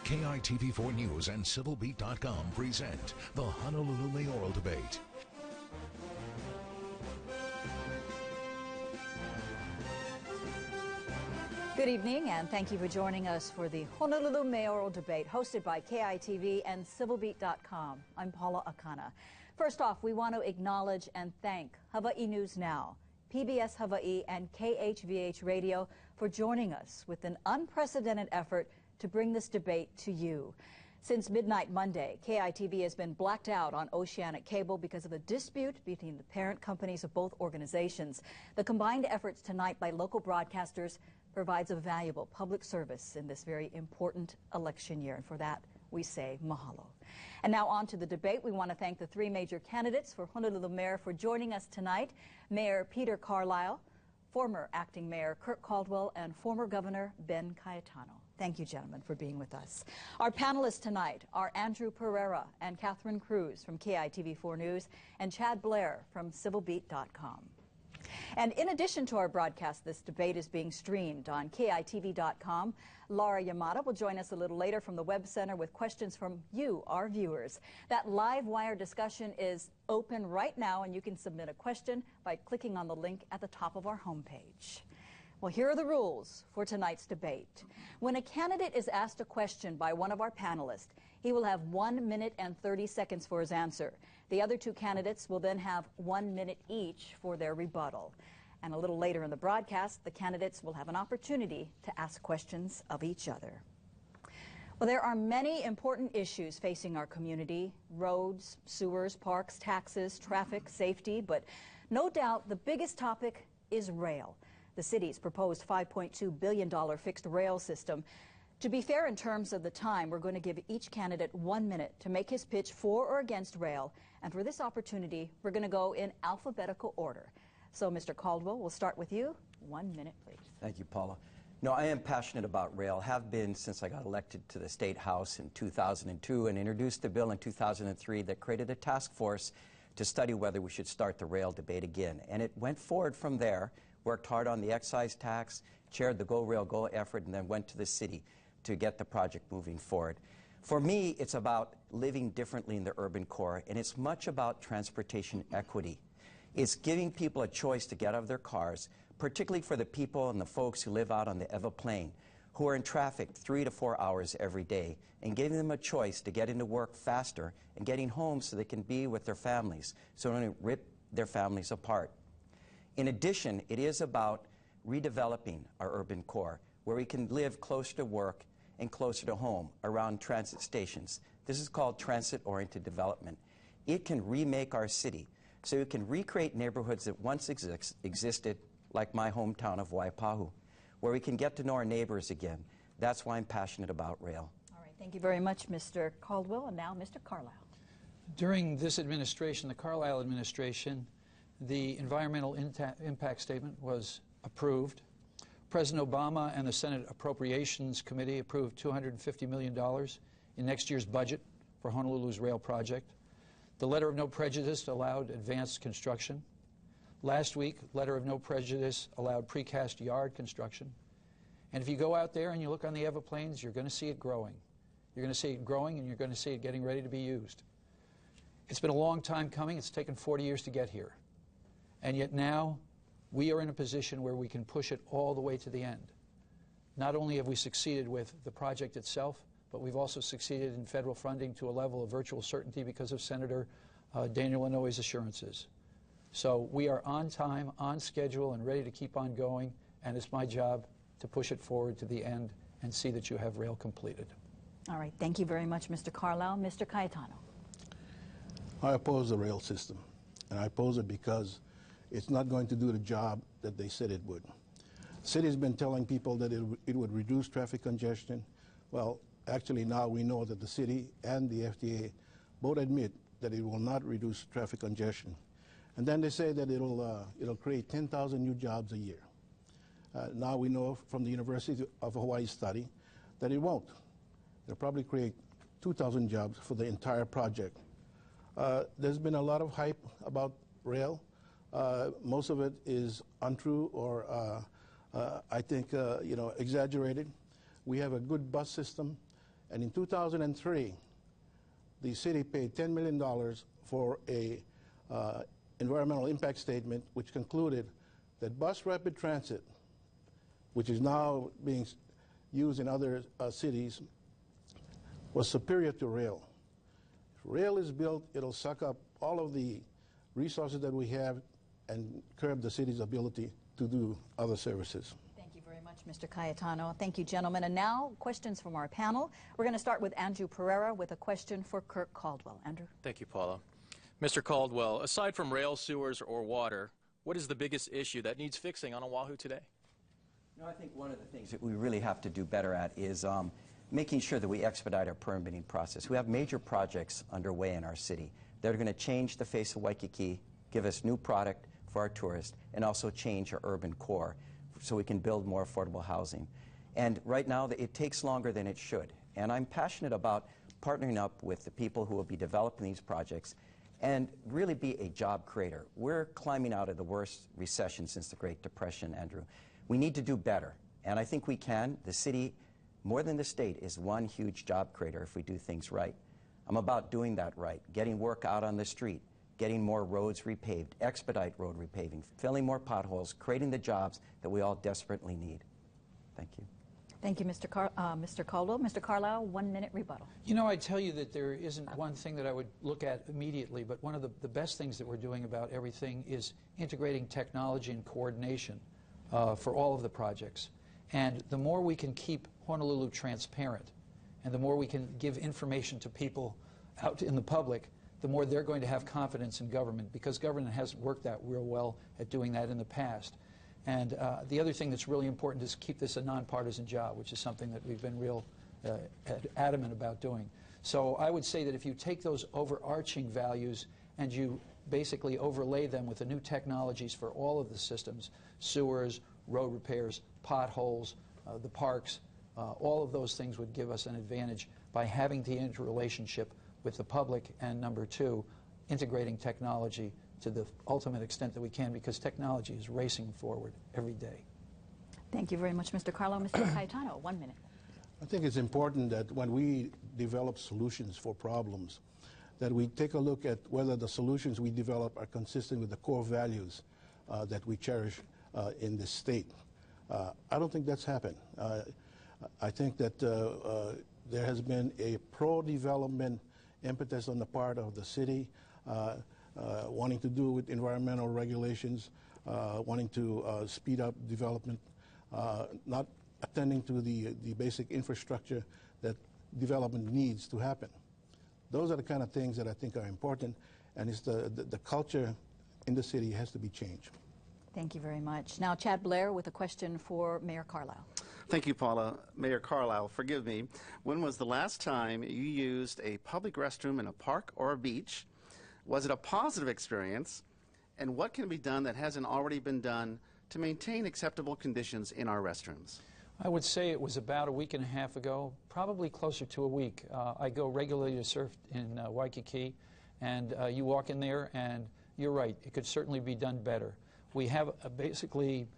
KITV4 News and CivilBeat.com present the Honolulu Mayoral Debate. Good evening, and thank you for joining us for the Honolulu Mayoral Debate, hosted by KITV and CivilBeat.com. I'm Paula Akana. First off, we want to acknowledge and thank Hawaii News Now, PBS Hawaii, and KHVH Radio for joining us with an unprecedented effort to bring this debate to you. Since midnight Monday, KITV has been blacked out on Oceanic Cable because of a dispute between the parent companies of both organizations. The combined efforts tonight by local broadcasters provides a valuable public service in this very important election year, and for that we say mahalo. And now on to the debate. We want to thank the three major candidates for Honolulu Mayor for joining us tonight: Mayor Peter Carlisle, former acting Mayor Kirk Caldwell, and former Governor Ben Cayetano. Thank you, gentlemen, for being with us. Our panelists tonight are Andrew Pereira and Catherine Cruz from KITV4 News and Chad Blair from CivilBeat.com. And in addition to our broadcast, this debate is being streamed on KITV.com. Laura Yamada will join us a little later from the Web Center with questions from you, our viewers. That live wire discussion is open right now, and you can submit a question by clicking on the link at the top of our homepage. Well, here are the rules for tonight's debate. When a candidate is asked a question by one of our panelists, he will have 1 minute and 30 seconds for his answer. The other two candidates will then have 1 minute each for their rebuttal. And a little later in the broadcast, the candidates will have an opportunity to ask questions of each other. Well, there are many important issues facing our community: roads, sewers, parks, taxes, traffic, safety, but no doubt the biggest topic is rail. The city's proposed $5.2 billion fixed rail system. To be fair in terms of the time, we're going to give each candidate 1 minute to make his pitch for or against rail. And for this opportunity, we're going to go in alphabetical order. So, Mr. Caldwell, we'll start with you. 1 minute, please. Thank you, Paula. No, I am passionate about rail, have been since I got elected to the State House in 2002 and introduced a bill in 2003 that created a task force to study whether we should start the rail debate again. And it went forward from there. Worked hard on the excise tax, chaired the Go Rail Go effort, and then went to the city to get the project moving forward. For me, it's about living differently in the urban core, and it's much about transportation equity. It's giving people a choice to get out of their cars, particularly for the people and the folks who live out on the Ewa Plain, who are in traffic 3 to 4 hours every day, and giving them a choice to get into work faster and getting home so they can be with their families, so they don't rip their families apart. In addition, it is about redeveloping our urban core, where we can live closer to work and closer to home around transit stations. This is called transit-oriented development. It can remake our city, so it can recreate neighborhoods that once existed, like my hometown of Waipahu, where we can get to know our neighbors again. That's why I'm passionate about rail. All right, thank you very much, Mr. Caldwell. And now, Mr. Carlisle. During this administration, the Carlisle administration, the environmental impact statement was approved. President Obama and the Senate Appropriations Committee approved $250 million in next year's budget for Honolulu's rail project. The letter of no prejudice allowed advanced construction. Last week, letter of no prejudice allowed precast yard construction. And if you go out there and you look on the Ewa Plains, you're going to see it growing. You're going to see it growing, and you're going to see it getting ready to be used. It's been a long time coming. It's taken 40 years to get here. And yet now, we are in a position where we can push it all the way to the end. Not only have we succeeded with the project itself, but we've also succeeded in federal funding to a level of virtual certainty because of Senator Daniel Inouye's assurances. So we are on time, on schedule, and ready to keep on going, and it's my job to push it forward to the end and see that you have rail completed. All right, thank you very much, Mr. Carlisle. Mr. Cayetano. I oppose the rail system, and I oppose it because it's not going to do the job that they said it would. The city has been telling people that it would reduce traffic congestion. Well, actually now we know that the city and the FDA both admit that it will not reduce traffic congestion. And then they say that it'll create 10,000 new jobs a year. Now we know from the University of Hawaii study that it won't. It'll probably create 2,000 jobs for the entire project. There's been a lot of hype about rail. Most of it is untrue or I think exaggerated. We have a good bus system. And in 2003, the city paid $10 million for a environmental impact statement which concluded that bus rapid transit, which is now being used in other cities, was superior to rail. If rail is built, it'll suck up all of the resources that we have and curb the city's ability to do other services. Thank you very much, Mr. Cayetano. Thank you, gentlemen. And now, questions from our panel. We're going to start with Andrew Pereira with a question for Kirk Caldwell. Andrew. Thank you, Paula. Mr. Caldwell, aside from rail, sewers, or water, what is the biggest issue that needs fixing on Oahu today? I think one of the things that we really have to do better at is making sure that we expedite our permitting process. We have major projects underway in our city that are going to change the face of Waikiki, give us new product for our tourists, and also change our urban core so we can build more affordable housing. And right now, it takes longer than it should. And I'm passionate about partnering up with the people who will be developing these projects and really be a job creator. We're climbing out of the worst recession since the Great Depression, Andrew. We need to do better, and I think we can. The city, more than the state, is one huge job creator if we do things right. I'm about doing that right, getting work out on the street, getting more roads repaved, expedite road repaving, filling more potholes, creating the jobs that we all desperately need. Thank you. Thank you, Mr. Caldwell. Mr. Carlisle, 1 minute rebuttal. You know, I tell you that there isn't one thing that I would look at immediately, but one of the best things that we're doing about everything is integrating technology and coordination for all of the projects. And the more we can keep Honolulu transparent, and the more we can give information to people out in the public, the more they're going to have confidence in government, because government hasn't worked out real well at doing that in the past. And the other thing that's really important is keep this a nonpartisan job, which is something that we've been real adamant about doing. So I would say that if you take those overarching values and you basically overlay them with the new technologies for all of the systems, sewers, road repairs, potholes, the parks, all of those things would give us an advantage by having the interrelationship with the public, and number two, integrating technology to the ultimate extent that we can, because technology is racing forward every day. Thank you very much, Mr. Carlo. Mr. Cayetano, 1 minute. I think it's important that when we develop solutions for problems, that we take a look at whether the solutions we develop are consistent with the core values that we cherish in this state. I don't think that's happened. I think that there has been a pro-development impetus on the part of the city, wanting to do with environmental regulations, wanting to speed up development, not attending to the basic infrastructure that development needs to happen. Those are the kind of things that I think are important, and it's the culture in the city has to be changed. Thank you very much. Now, Chad Blair with a question for Mayor Carlisle. Thank you, Paula. Mayor Carlisle, forgive me. When was the last time you used a public restroom in a park or a beach? Was it a positive experience? And what can be done that hasn't already been done to maintain acceptable conditions in our restrooms? I would say it was about a week and a half ago, probably closer to a week. I go regularly to surf in Waikiki, and you walk in there, and you're right, it could certainly be done better. We have basically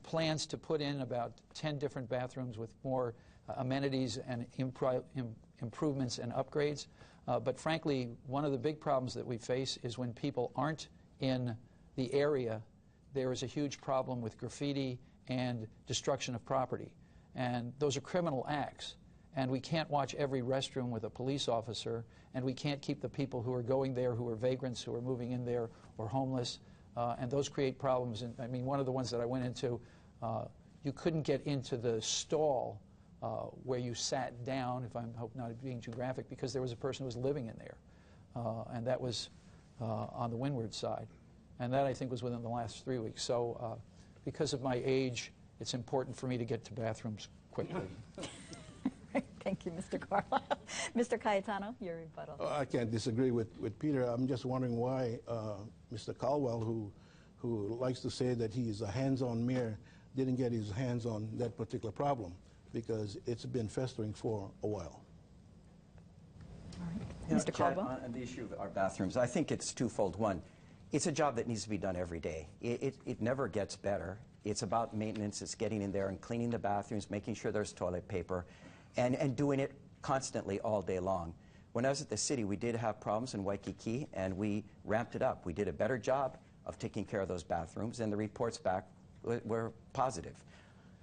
plans to put in about 10 different bathrooms with more amenities and improvements and upgrades. But frankly, one of the big problems that we face is when people aren't in the area, there is a huge problem with graffiti and destruction of property. And those are criminal acts. And we can't watch every restroom with a police officer, and we can't keep the people who are going there, who are vagrants, who are moving in there, or homeless. And those create problems. And I mean, one of the ones that I went into, you couldn't get into the stall where you sat down, if I hope not being too graphic, because there was a person who was living in there. And that was on the windward side. And that, I think, was within the last 3 weeks. So because of my age, it's important for me to get to bathrooms quickly. Thank you, Mr. Carlisle. Mr. Cayetano, your rebuttal. I can't disagree with Peter. I'm just wondering why Mr. Caldwell, who likes to say that he's a hands-on mayor, didn't get his hands on that particular problem, because it's been festering for a while. All right. You know, Mr. Caldwell? On the issue of our bathrooms, I think it's twofold. One, it's a job that needs to be done every day. It never gets better. It's about maintenance. It's getting in there and cleaning the bathrooms, making sure there's toilet paper, and doing it constantly all day long. When I was at the city, we did have problems in Waikiki, and we ramped it up. We did a better job of taking care of those bathrooms, and the reports back were positive.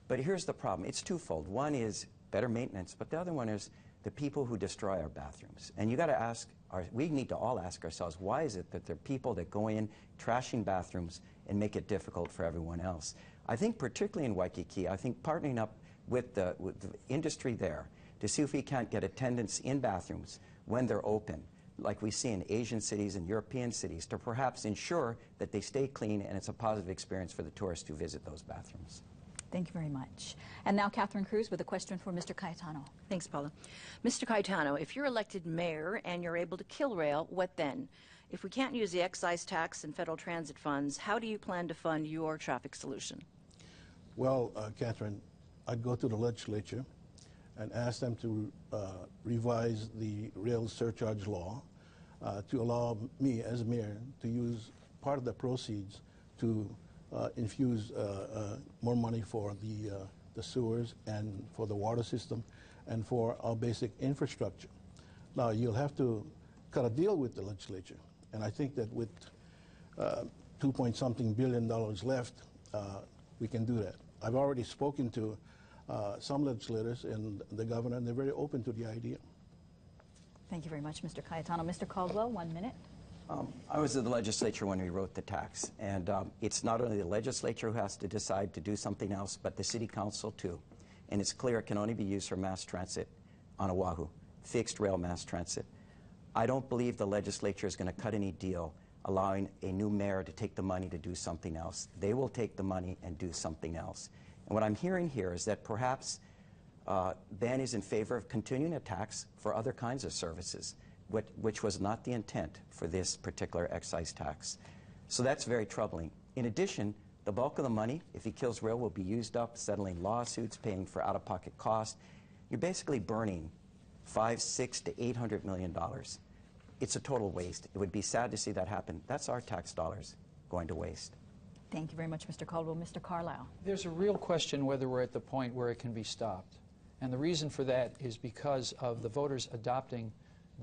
But here's the problem. It's twofold. One is better maintenance, but the other one is the people who destroy our bathrooms. And you got to ask, we need to all ask ourselves, why is it that there are people that go in trashing bathrooms and make it difficult for everyone else? I think particularly in Waikiki, I think partnering up with the industry there to see if we can't get attendants in bathrooms when they're open, like we see in Asian cities and European cities, to perhaps ensure that they stay clean and it's a positive experience for the tourists who visit those bathrooms. Thank you very much. And now Catherine Cruz with a question for Mr. Cayetano. Thanks, Paula. Mr. Cayetano, if you're elected mayor and you're able to kill rail, what then? If we can't use the excise tax and federal transit funds, how do you plan to fund your traffic solution? Well, Catherine, I'd go to the legislature and ask them to revise the rail surcharge law to allow me as mayor to use part of the proceeds to infuse more money for the sewers and for the water system and for our basic infrastructure. Now, you'll have to cut a deal with the legislature, and I think that with $2-point-something billion left, we can do that. I've already spoken to some legislators and the governor, and they're very open to the idea. Thank you very much, Mr. Cayetano. Mr. Caldwell, 1 minute. I was in the legislature when we wrote the tax, and it's not only the legislature who has to decide to do something else, but the city council too. And it's clear it can only be used for mass transit on Oahu, fixed rail mass transit. I don't believe the legislature is going to cut any deal allowing a new mayor to take the money to do something else. They will take the money and do something else. And what I'm hearing here is that perhaps Ben is in favor of continuing a tax for other kinds of services, which was not the intent for this particular excise tax. So that's very troubling. In addition, the bulk of the money, if he kills rail, will be used up settling lawsuits, paying for out-of-pocket costs. You're basically burning $500, $600 to $800 million. It's a total waste. It would be sad to see that happen. That's our tax dollars going to waste. Thank you very much, Mr. Caldwell. Mr. Carlisle. There's a real question whether we're at the point where it can be stopped. And the reason for that is because of the voters adopting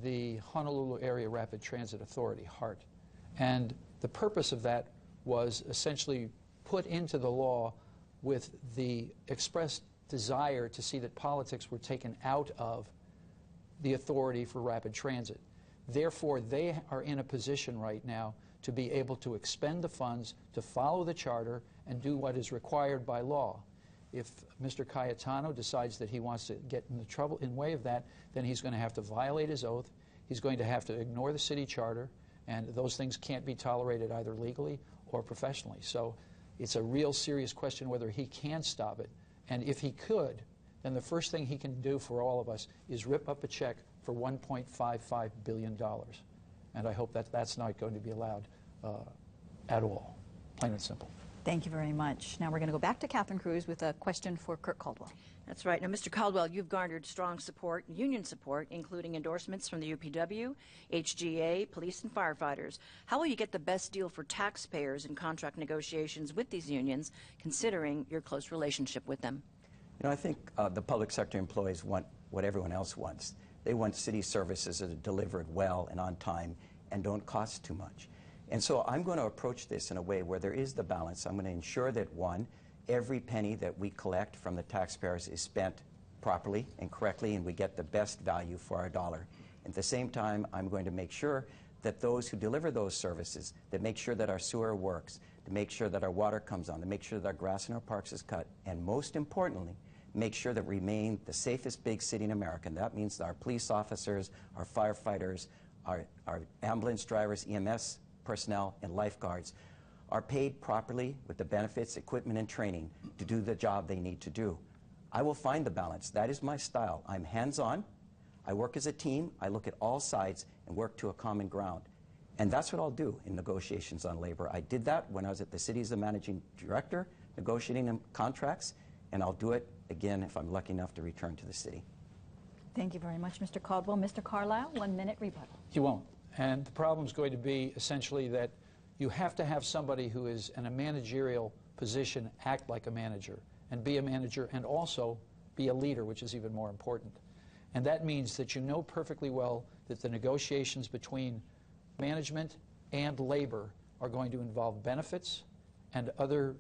the Honolulu Area Rapid Transit Authority, HART. And the purpose of that was essentially put into the law with the expressed desire to see that politics were taken out of the authority for rapid transit. Therefore, they are in a position right now to be able to expend the funds, to follow the charter, and do what is required by law. If Mr. Cayetano decides that he wants to get in the way of that, then he's going to have to violate his oath. He's going to have to ignore the city charter, and those things can't be tolerated either legally or professionally. So it's a real serious question whether he can stop it. And if he could, then the first thing he can do for all of us is rip up a check for $1.55 billion. And I hope that that's not going to be allowed at all, plain and simple. Thank you very much. Now we're going to go back to Catherine Cruz with a question for Kirk Caldwell. That's right. Now, Mr. Caldwell, you've garnered strong support, union support, including endorsements from the UPW, HGA, police, and firefighters. How will you get the best deal for taxpayers in contract negotiations with these unions, considering your close relationship with them? You know, I think the public sector employees want what everyone else wants. They want city services that are delivered well and on time and don't cost too much. And so I'm going to approach this in a way where there is the balance. I'm going to ensure that, one, every penny that we collect from the taxpayers is spent properly and correctly, and we get the best value for our dollar. At the same time, I'm going to make sure that those who deliver those services, that make sure that our sewer works, to make sure that our water comes on, to make sure that our grass in our parks is cut, and most importantly, make sure that we remain the safest big city in America. And that means that our police officers, our firefighters, our ambulance drivers, EMS personnel, and lifeguards are paid properly with the benefits, equipment, and training to do the job they need to do. I will find the balance. That is my style. I'm hands-on. I work as a team. I look at all sides and work to a common ground. And that's what I'll do in negotiations on labor. I did that when I was at the city as the managing director, negotiating contracts, and I'll do it again if I'm lucky enough to return to the city. Thank you very much, Mr. Caldwell. Mr. Carlisle, 1 minute rebuttal. You won't. And the problem is going to be essentially that you have to have somebody who is in a managerial position act like a manager and be a manager and also be a leader, which is even more important. And that means that you know perfectly well that the negotiations between management and labor are going to involve benefits and other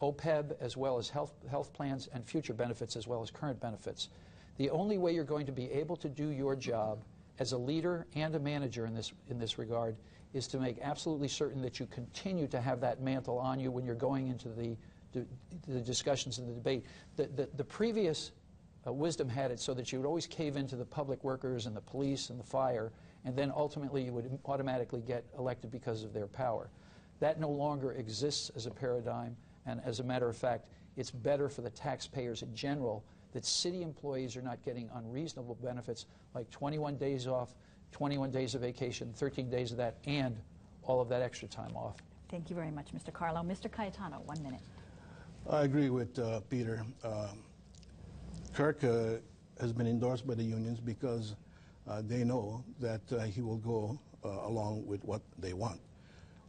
OPEB, as well as health plans, and future benefits as well as current benefits. The only way you're going to be able to do your job as a leader and a manager in this regard is to make absolutely certain that you continue to have that mantle on you when you're going into the discussions and the debate. The previous wisdom had it so that you would always cave into the public workers and the police and the fire, and then ultimately you would automatically get elected because of their power. That no longer exists as a paradigm, and as a matter of fact, it's better for the taxpayers in general that city employees are not getting unreasonable benefits like 21 days off, 21 days of vacation, 13 days of that, and all of that extra time off. Thank you very much, Mr. Carlisle. Mr. Cayetano, 1 minute. I agree with Peter. Kirk has been endorsed by the unions because they know that he will go along with what they want.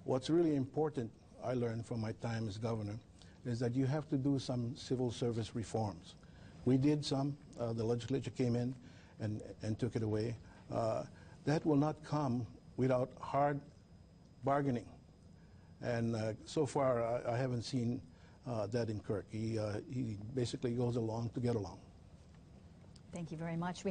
What's really important, I learned from my time as governor, is that you have to do some civil service reforms. We did some. The legislature came in and took it away. That will not come without hard bargaining. And so far, I haven't seen that in Kirk. He basically goes along to get along. Thank you very much. We have